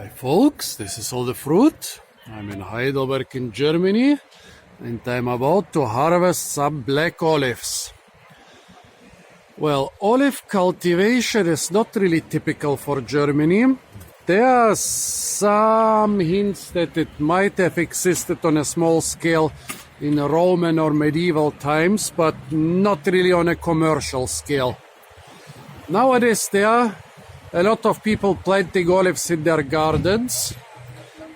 Hi folks, this is all the fruit. I'm in Heidelberg in Germany and I'm about to harvest some black olives. Well, olive cultivation is not really typical for Germany. There are some hints that it might have existed on a small scale in Roman or medieval times, but not really on a commercial scale. Nowadays there are a lot of people planting olives in their gardens.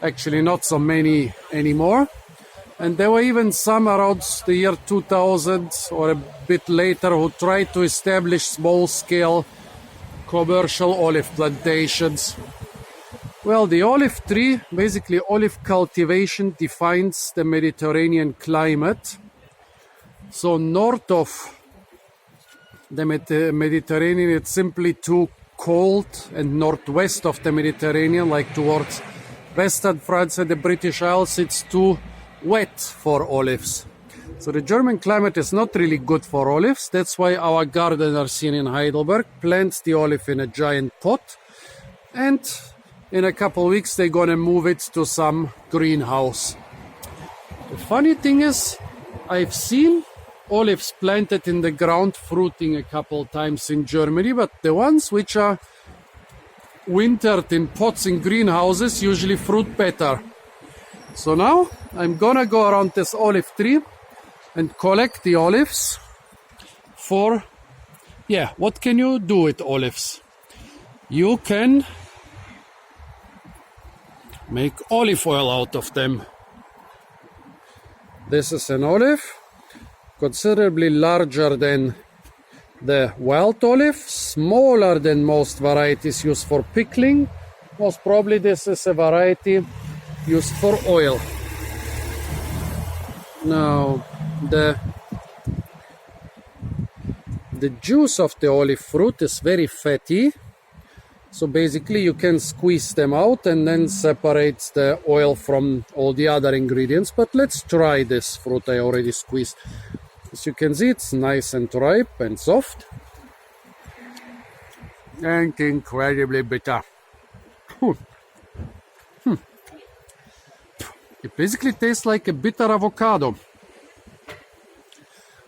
Actually not so many anymore. And there were even some around the year 2000 or a bit later who tried to establish small-scale commercial olive plantations. Well, the olive tree, basically olive cultivation, defines the Mediterranean climate. So north of the Mediterranean, it's simply too cold, and northwest of the Mediterranean, like towards western France and the British Isles, it's too wet for olives. So the German climate is not really good for olives. That's why our gardeners here in Heidelberg plant the olive in a giant pot, and in a couple of weeks they're gonna move it to some greenhouse. The funny thing is, I've seen olives planted in the ground fruiting a couple times in Germany, but the ones which are wintered in pots in greenhouses usually fruit better. So now I'm gonna go around this olive tree and collect the olives for, what can you do with olives? You can make olive oil out of them. This is an olive, considerably larger than the wild olive, smaller than most varieties used for pickling. Most probably this is a variety used for oil. Now, the juice of the olive fruit is very fatty. So basically you can squeeze them out and then separate the oil from all the other ingredients. But let's try this fruit I already squeezed. As you can see, it's nice and ripe and soft. And incredibly bitter. It basically tastes like a bitter avocado.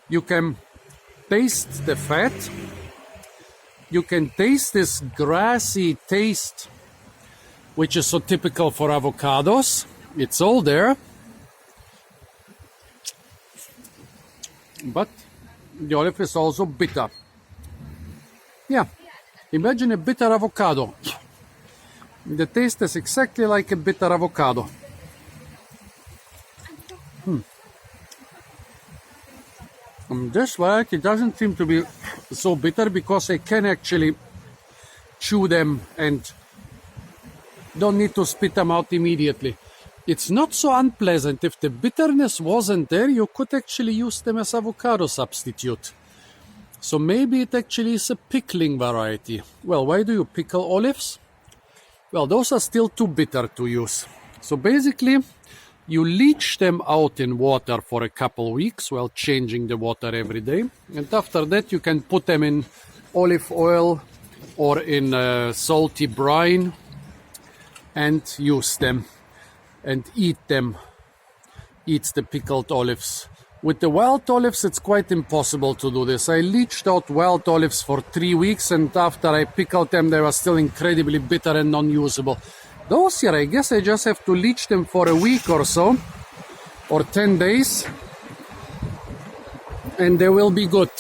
You can taste the fat. You can taste this grassy taste, which is so typical for avocados. It's all there. But the olive is also bitter. Yeah, imagine a bitter avocado. The taste is exactly like a bitter avocado. This variety doesn't seem to be so bitter because I can actually chew them and don't need to spit them out immediately. It's not so unpleasant. If the bitterness wasn't there, you could actually use them as avocado substitute. So maybe it actually is a pickling variety. Well, why do you pickle olives? Well, those are still too bitter to use. So basically, you leach them out in water for a couple weeks while changing the water every day. And after that, you can put them in olive oil or in salty brine and use them and eat them. Eat the pickled olives. With the wild olives, it's quite impossible to do this. I leached out wild olives for 3 weeks, and after I pickled them, they were still incredibly bitter and non-usable. Those here, I guess I just have to leach them for a week or so, or 10 days, and they will be good.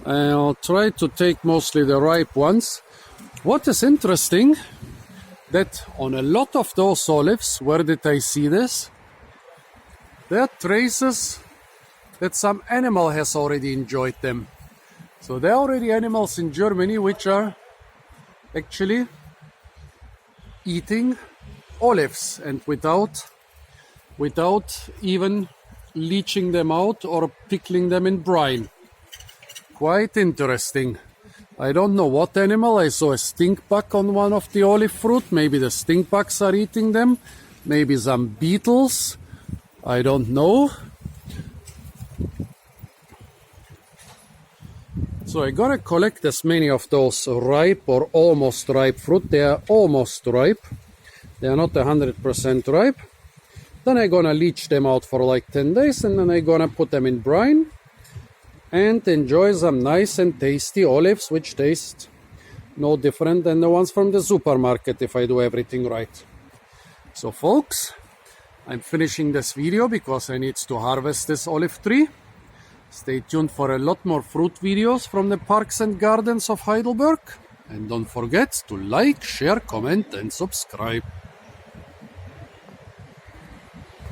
I'll try to take mostly the ripe ones. What is interesting, that on a lot of those olives, where did I see this? There are traces that some animal has already enjoyed them. So there are already animals in Germany which are actually eating olives and without even leaching them out or pickling them in brine. Quite interesting. I don't know what animal. I saw a stink bug on one of the olive fruit. Maybe the stink bugs are eating them. Maybe some beetles. I don't know. So I'm gonna collect as many of those ripe or almost ripe fruit. They are almost ripe. They are not 100% ripe. Then I'm gonna leach them out for like 10 days and then I'm gonna put them in brine and enjoy some nice and tasty olives, which taste no different than the ones from the supermarket if I do everything right. So folks, I'm finishing this video because I need to harvest this olive tree. Stay tuned for a lot more fruit videos from the parks and gardens of Heidelberg. And don't forget to like, share, comment and subscribe.